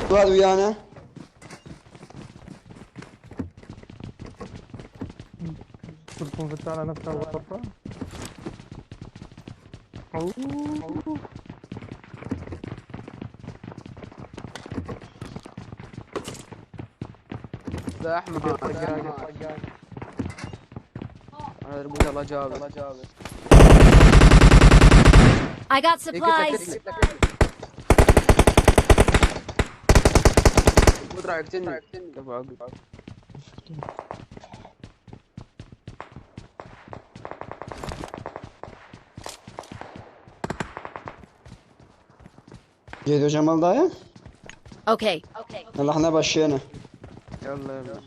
واحد ويانا. تلفون فتح على نفسه الغرفة. زحمة طقاق. انا ربوت الله جابر. I got supplies. ربوت راح يقتلني. جيدو جمال دايا. Okay. يلا احنا بشينا. يلا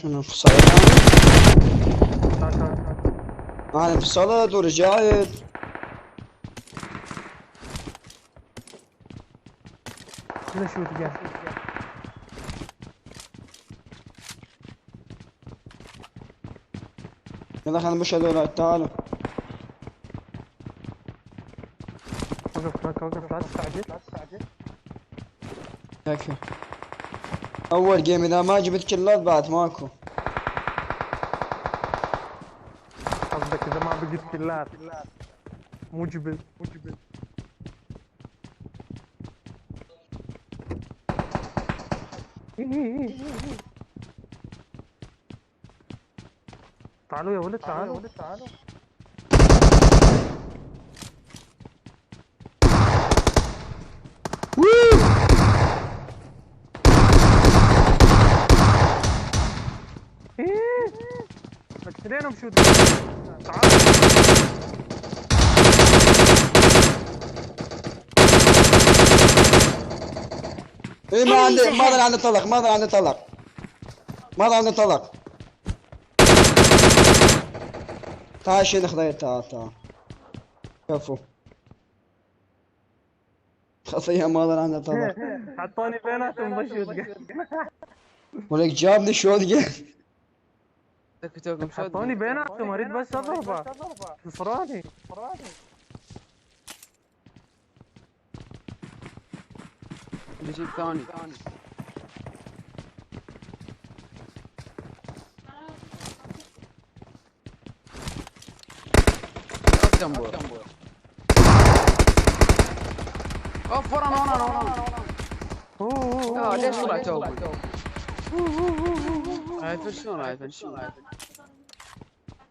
شنو انفصلت انا انفصلت ورجعت. لا شو تقال. يلا خلينا نمشي هذول تعالوا. وقف لا تستعجل. يكفي. اول جيم اذا ما جبت كلات بعد ماكو. قصدك اذا ما بقيت كلات مو جبل. تعالوا يا ولد تعالوا. مكسرينهم شو تعالوا. ايه ما ضل عندي طلق. تعال شيل خضير تعال. كفو. خطية ما ضل عندي طلق. حطوني بيناتهم بشوت. ولك جابني شوت. حطوني بيناتهم اريد بس اضربه. نصراني. بجيب ثاني. اوف ورانا. ليش طلعت اول؟ هيفشون.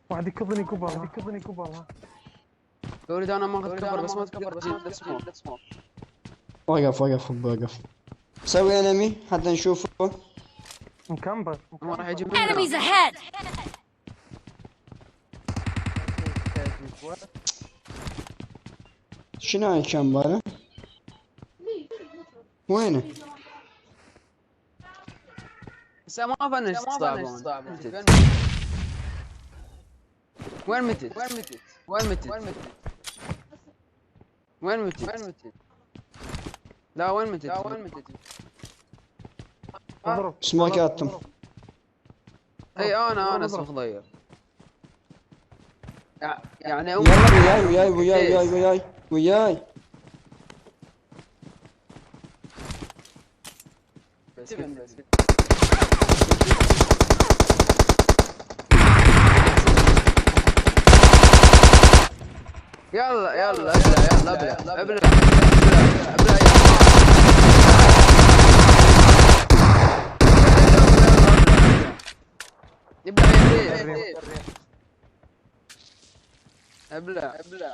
واحد يكبني كبر. اريد انا ما اخذ كفر بس ما تكفر تجيب سموك. وقف. سوي انمي حتى نشوفه. مكمبر. هو راح يجيب Enemies ahead. شنو هاي كمبر؟ وينه؟ بس ما فنش صعبان. وين متت؟ لا وين متت؟ اضرب. سموكاتهم. اي انا اسمه خضير. يعني يلا وياي. بس يلا ابلع ابلع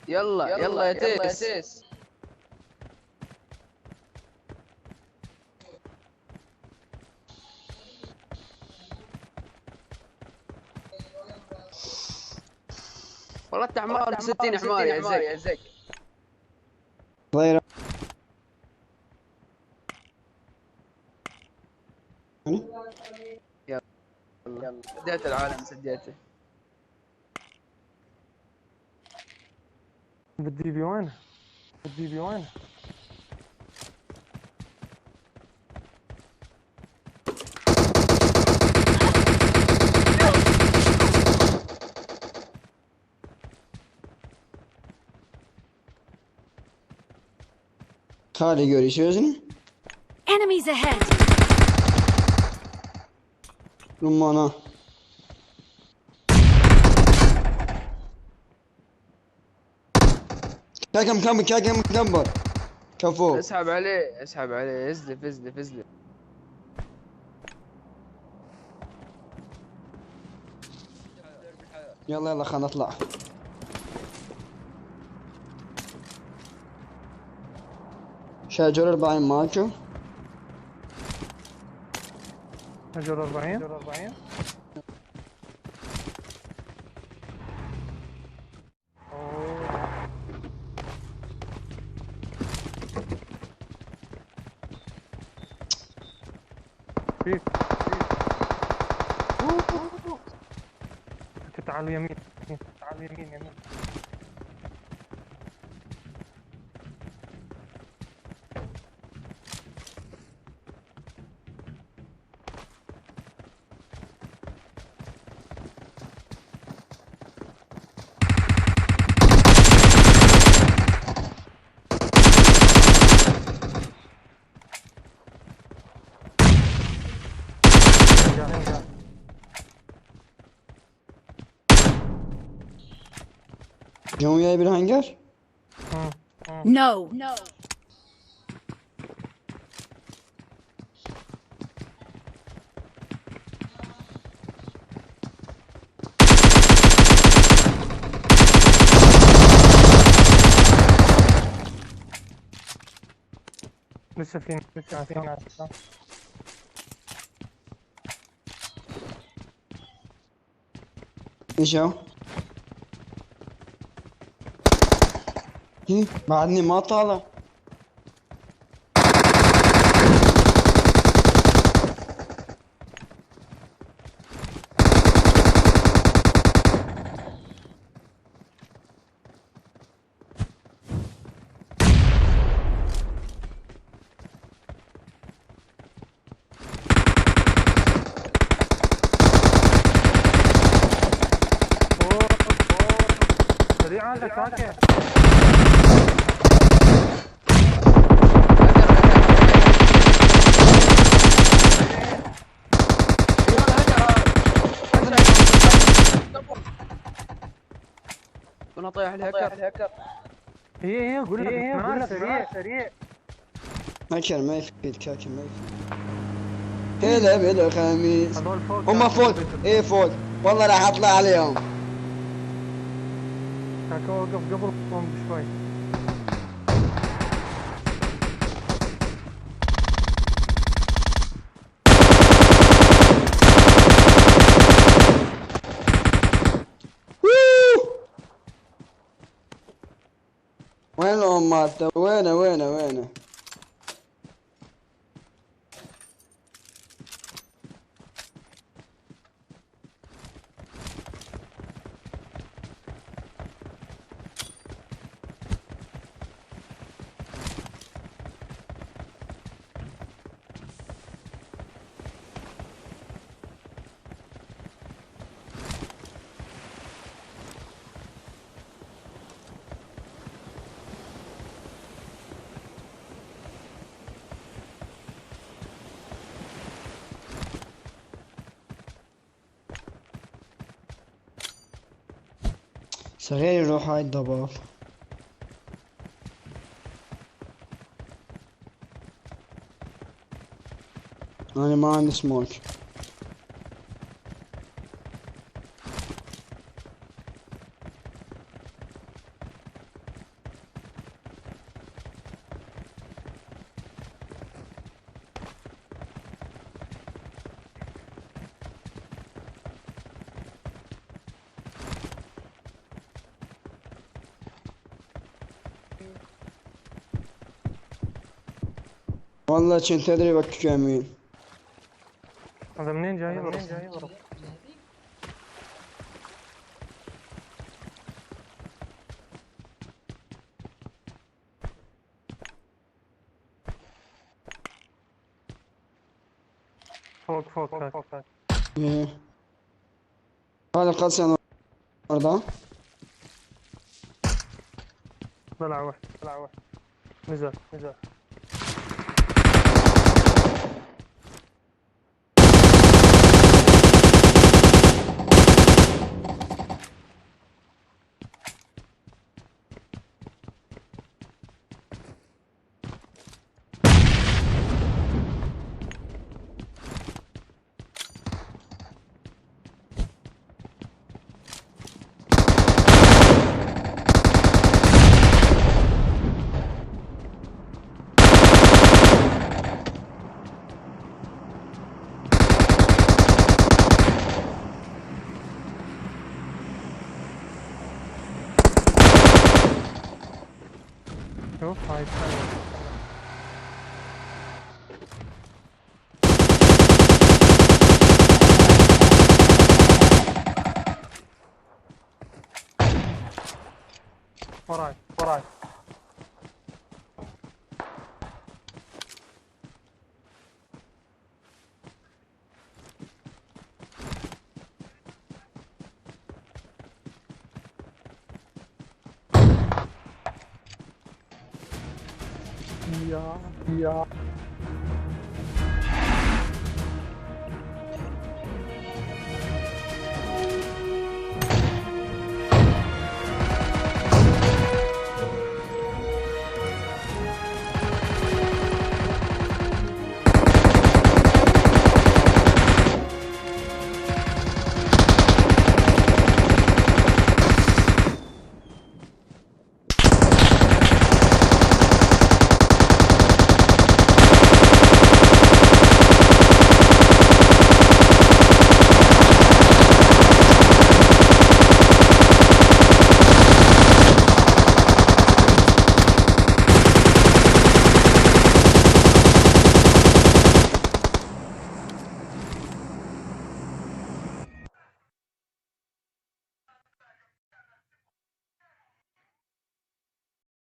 يلا يا تيس. والله انت حمار 60 حمار يا زك. ضيرة. يلا سديت العالم سديته. بتجيبي وين؟ خالي görüşürüz. Enemies ahead! رمانة. كاكم كمبر. كفو. اسحب عليه ازلف. يلا خلينا نطلع. شاجر 40 مالكو. شجر 40. فيك. تعالوا يمين. جون وياي بالهانجر. No! لسه في ناس. ايش هو؟ بعدني ما طالع. سريع على كاكا. انا طايح الهكر. هي قول لك سريع. هاكر ما يفيد كاكر ما يفيد. هلا بالخميس. هذول فوق. هم فوق. ايه فوق. والله راح اطلع عليهم. كاكا وقف قبلهم بشوي. وين الأمات؟ وينه؟ صغير يروح هاي الضباب. أنا ما عندي سموك. والله كنت ادري بك يمين. هذا منين جاي ورا؟ فوق هاك. إيه. هذا القصة أرضا. طلع واحد نزل شوف هاي الثانية. وراي يا